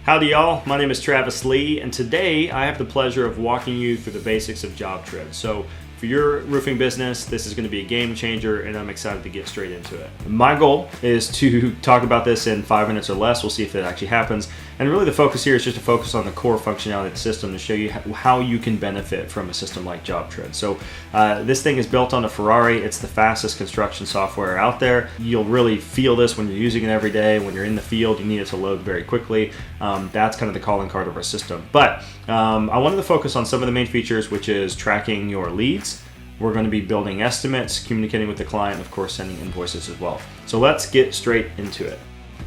Howdy y'all, my name is Travis Lee, and today I have the pleasure of walking you through the basics of JobTread. So for your roofing business, this is going to be a game changer, and I'm excited to get straight into it. My goal is to talk about this in 5 minutes or less. We'll see if it actually happens. And really the focus here is just to focus on the core functionality of the system to show you how you can benefit from a system like JobTread. So this thing is built on a Ferrari. It's the fastest construction software out there. You'll really feel this when you're using it every day. When you're in the field, you need it to load very quickly. That's kind of the calling card of our system. But I wanted to focus on some of the main features, which is tracking your leads. We're going to be building estimates, communicating with the client, and of course sending invoices as well. So let's get straight into it.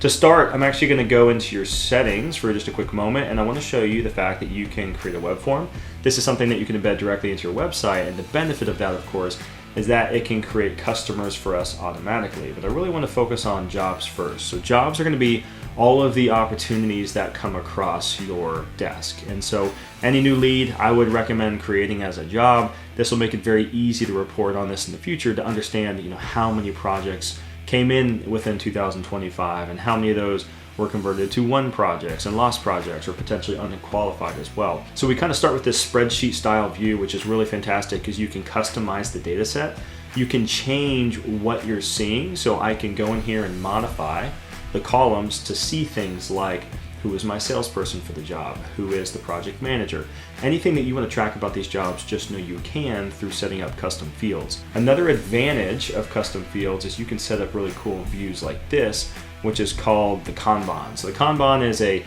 To start, I'm actually going to go into your settings for just a quick moment, and I want to show you the fact that you can create a web form. This is something that you can embed directly into your website, and the benefit of that, of course, is that it can create customers for us automatically. But I really want to focus on jobs first. So jobs are going to be all of the opportunities that come across your desk. And so any new lead, I would recommend creating as a job. This will make it very easy to report on this in the future to understand, how many projects came in within 2025 and how many of those were converted to won projects and lost projects or potentially unqualified as well. So we kind of start with this spreadsheet style view, which is really fantastic because you can customize the data set. You can change what you're seeing. So I can go in here and modify the columns to see things like who is my salesperson for the job, who is the project manager. Anything that you want to track about these jobs, just know you can through setting up custom fields. Another advantage of custom fields is you can set up really cool views like this, which is called the Kanban. So the Kanban is a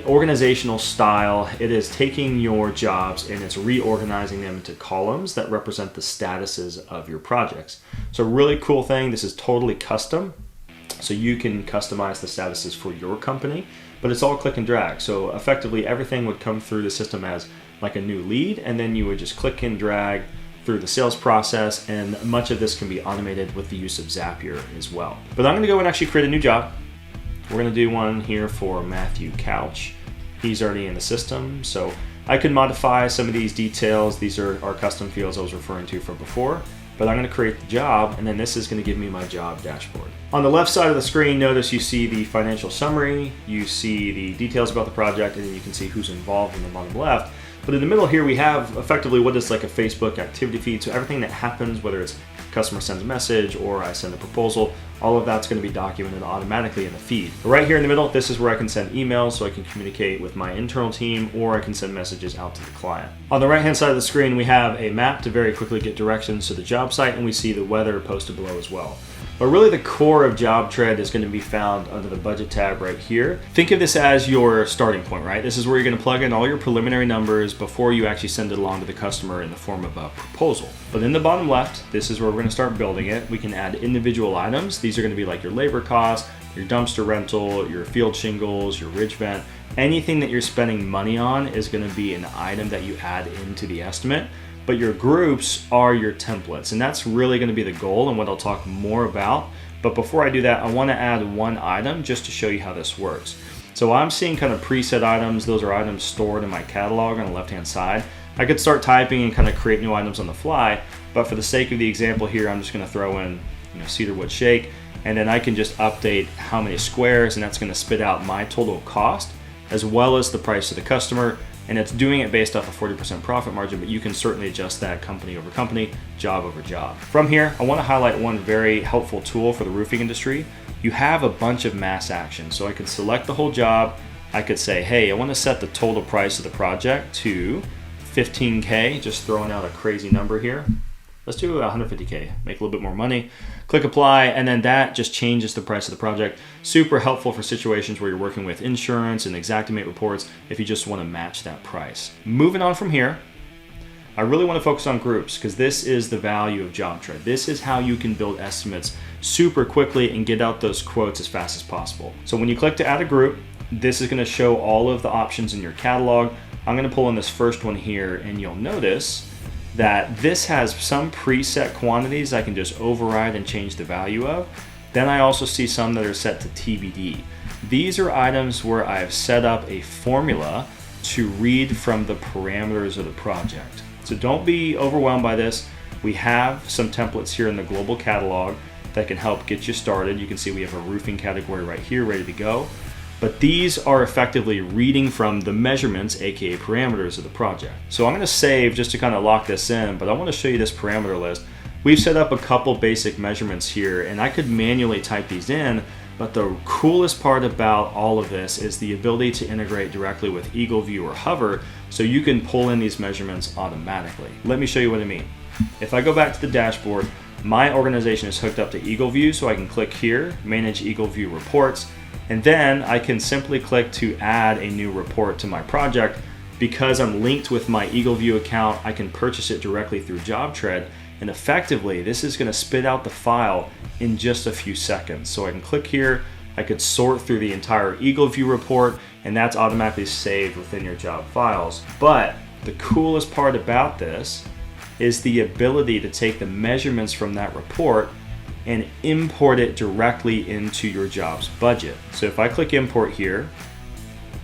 organizational style. It is taking your jobs and it's reorganizing them into columns that represent the statuses of your projects. So really cool thing. This is totally custom. So you can customize the statuses for your company, but it's all click and drag. So effectively everything would come through the system as like a new lead, and then you would just click and drag through the sales process, and much of this can be automated with the use of Zapier as well. But I'm gonna go and actually create a new job. We're gonna do one here for Matthew Couch. He's already in the system, so I could modify some of these details. These are our custom fields I was referring to from before. But I'm going to create the job, and then this is going to give me my job dashboard. On the left side of the screen, notice you see the financial summary, you see the details about the project, and then you can see who's involved in the bottom left. But in the middle here, we have effectively what is like a Facebook activity feed. So everything that happens, whether it's customer sends a message or I send a proposal, all of that's going to be documented automatically in the feed. But right here in the middle, this is where I can send emails so I can communicate with my internal team, or I can send messages out to the client. On the right-hand side of the screen, we have a map to very quickly get directions to the job site, and we see the weather posted below as well. But really the core of JobTread is going to be found under the budget tab right here. Think of this as your starting point, right? This is where you're going to plug in all your preliminary numbers before you actually send it along to the customer in the form of a proposal. But in the bottom left, this is where we're going to start building it. We can add individual items. These are going to be like your labor costs, your dumpster rental, your field shingles, your ridge vent. Anything that you're spending money on is going to be an item that you add into the estimate. But your groups are your templates, and that's really going to be the goal and what I'll talk more about. But before I do that, I want to add one item just to show you how this works. So I'm seeing kind of preset items. Those are items stored in my catalog on the left-hand side. I could start typing and kind of create new items on the fly, but for the sake of the example here, I'm just going to throw in cedar wood shake, and then I can just update how many squares, and that's going to spit out my total cost as well as the price to the customer. And it's doing it based off a 40% profit margin, but you can certainly adjust that company over company, job over job. From here, I want to highlight one very helpful tool for the roofing industry. You have a bunch of mass actions. So I could select the whole job. I could say, hey, I want to set the total price of the project to 15K, just throwing out a crazy number here. Let's do 150K, make a little bit more money. Click apply, and then that just changes the price of the project. Super helpful for situations where you're working with insurance and Xactimate reports if you just want to match that price. Moving on from here, I really want to focus on groups because this is the value of JobTread. This is how you can build estimates super quickly and get out those quotes as fast as possible. So when you click to add a group, this is going to show all of the options in your catalog. I'm going to pull in this first one here, and you'll notice that this has some preset quantities I can just override and change the value of. Then I also see some that are set to TBD. These are items where I've set up a formula to read from the parameters of the project. So don't be overwhelmed by this. We have some templates here in the global catalog that can help get you started. You can see we have a roofing category right here ready to go. but these are effectively reading from the measurements, aka parameters of the project. So I'm going to save just to kind of lock this in, but I want to show you this parameter list. We've set up a couple basic measurements here, and I could manually type these in, but the coolest part about all of this is the ability to integrate directly with Eagle View or Hover, so you can pull in these measurements automatically. Let me show you what I mean. If I go back to the dashboard, my organization is hooked up to Eagle View, so I can click here, Manage Eagle View Reports, and then I can simply click to add a new report to my project. Because I'm linked with my Eagle View account, I can purchase it directly through JobTread, and effectively this is going to spit out the file in just a few seconds. So I can click here, I could sort through the entire Eagle View report, and that's automatically saved within your job files. But the coolest part about this is the ability to take the measurements from that report and import it directly into your job's budget. So if I click import here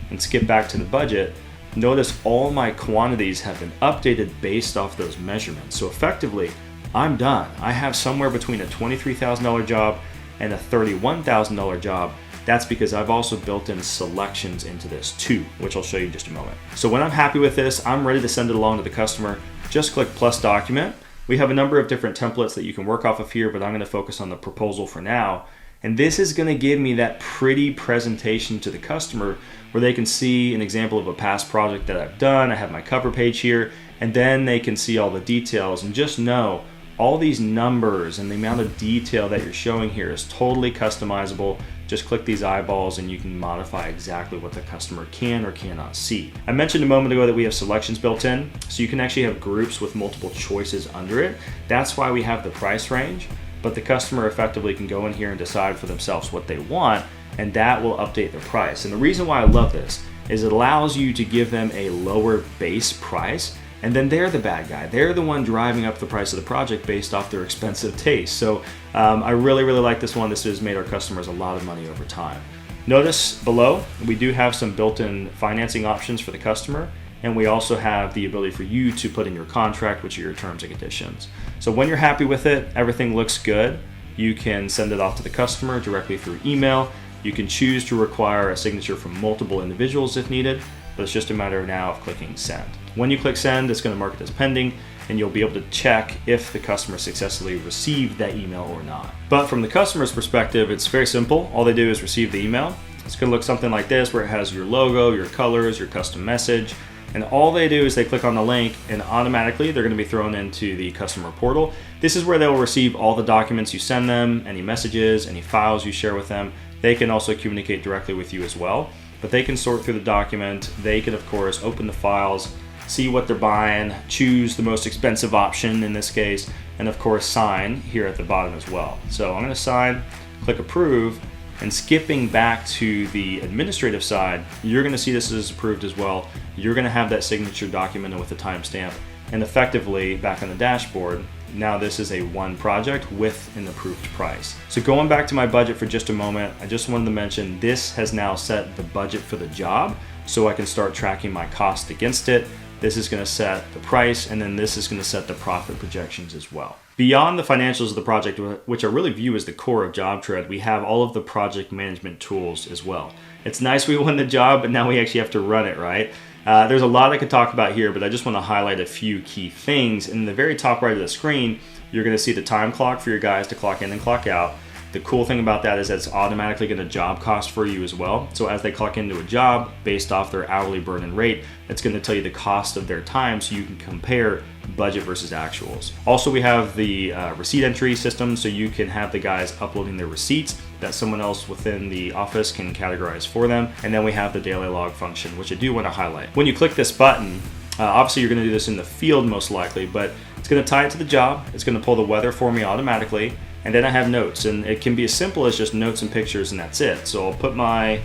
and skip back to the budget, notice all my quantities have been updated based off those measurements. So effectively, I'm done. I have somewhere between a $23,000 job and a $31,000 job. That's because I've also built in selections into this too, which I'll show you in just a moment. So when I'm happy with this, I'm ready to send it along to the customer. Just click plus document. We have a number of different templates that you can work off of here, but I'm going to focus on the proposal for now. And this is going to give me that pretty presentation to the customer where they can see an example of a past project that I've done. I have my cover page here, and then they can see all the details and just know all these numbers and the amount of detail that you're showing here is totally customizable. Just click these eyeballs and you can modify exactly what the customer can or cannot see. I mentioned a moment ago that we have selections built in, so you can actually have groups with multiple choices under it. That's why we have the price range, but the customer effectively can go in here and decide for themselves what they want, and that will update the price. And the reason why I love this is it allows you to give them a lower base price, and then they're the bad guy. They're the one driving up the price of the project based off their expensive taste. So I really like this one. This has made our customers a lot of money over time. Notice below, we do have some built-in financing options for the customer, and we also have the ability for you to put in your contract, which are your terms and conditions. So when you're happy with it, everything looks good, you can send it off to the customer directly through email. You can choose to require a signature from multiple individuals if needed, but it's just a matter now of clicking send. When you click send, it's going to mark it as pending, and you'll be able to check if the customer successfully received that email or not. But from the customer's perspective, it's very simple. All they do is receive the email. It's going to look something like this, where it has your logo, your colors, your custom message, and all they do is they click on the link and automatically they're going to be thrown into the customer portal. This is where they'll receive all the documents you send them, any messages, any files you share with them. They can also communicate directly with you as well, but they can sort through the document. They can, of course, open the files, see what they're buying, choose the most expensive option in this case, and of course sign here at the bottom as well. So I'm going to sign, click approve, and skipping back to the administrative side, you're going to see this is approved as well. You're going to have that signature documented with a timestamp, and effectively back on the dashboard, now this is a one project with an approved price. So going back to my budget for just a moment, I just wanted to mention this has now set the budget for the job, so I can start tracking my cost against it. This is going to set the price, and then this is going to set the profit projections as well. Beyond the financials of the project, which I really view as the core of JobTread, we have all of the project management tools as well. It's nice we won the job, but now we actually have to run it, right? There's a lot I could talk about here, but I just want to highlight a few key things. In the very top right of the screen, you're going to see the time clock for your guys to clock in and clock out. The cool thing about that is that it's automatically going to job cost for you as well. So as they clock into a job based off their hourly burden rate, it's going to tell you the cost of their time so you can compare budget versus actuals. Also, we have the receipt entry system, so you can have the guys uploading their receipts that someone else within the office can categorize for them. And then we have the daily log function, which I do want to highlight. When you click this button, obviously you're going to do this in the field most likely, but it's going to tie it to the job. It's going to pull the weather for me automatically. And then I have notes, and it can be as simple as just notes and pictures, and that's it. So I'll put my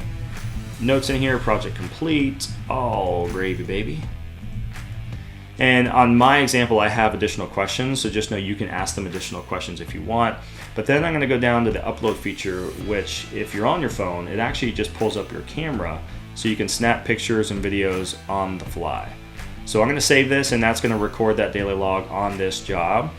notes in here, project complete, all gravy baby. And on my example, I have additional questions, so just know you can ask them additional questions if you want. But then I'm going to go down to the upload feature, which if you're on your phone, it actually just pulls up your camera so you can snap pictures and videos on the fly. So I'm going to save this, and that's going to record that daily log on this job.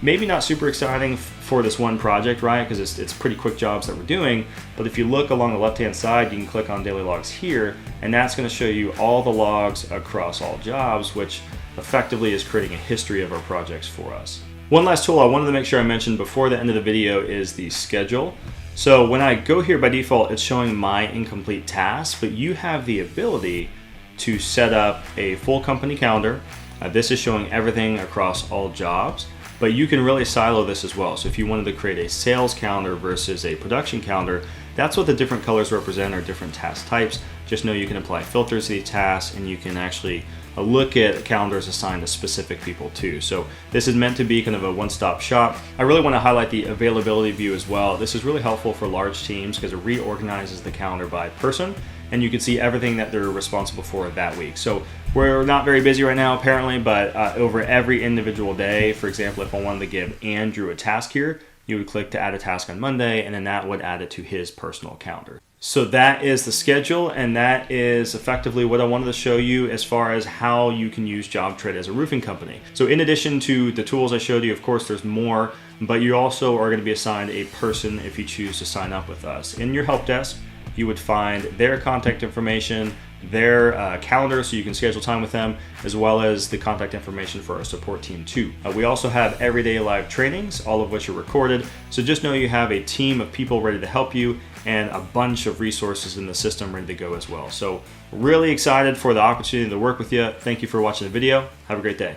maybe not super exciting for this one project, right? Because it's pretty quick jobs that we're doing. But if you look along the left-hand side, you can click on daily logs here, and that's going to show you all the logs across all jobs, which effectively is creating a history of our projects for us. One last tool I wanted to make sure I mentioned before the end of the video is the schedule. So when I go here, by default, it's showing my incomplete tasks, but you have the ability to set up a full company calendar. This is showing everything across all jobs, but you can really silo this as well. So if you wanted to create a sales calendar versus a production calendar, that's what the different colors represent, or different task types. Just know you can apply filters to these tasks, and you can actually look at calendars assigned to specific people too. So this is meant to be kind of a one-stop shop. I really want to highlight the availability view as well. This is really helpful for large teams because it reorganizes the calendar by person, and you can see everything that they're responsible for that week. So we're not very busy right now apparently, but over every individual day, for example, if I wanted to give Andrew a task here, you would click to add a task on Monday, and then that would add it to his personal calendar. So that is the schedule, and that is effectively what I wanted to show you as far as how you can use JobTread as a roofing company. So in addition to the tools I showed you, of course there's more, but you also are going to be assigned a person if you choose to sign up with us. In your help desk, you would find their contact information, their calendar, so you can schedule time with them, as well as the contact information for our support team too. We also have everyday live trainings, all of which are recorded. So just know you have a team of people ready to help you, and a bunch of resources in the system ready to go as well. So really excited for the opportunity to work with you. Thank you for watching the video. Have a great day.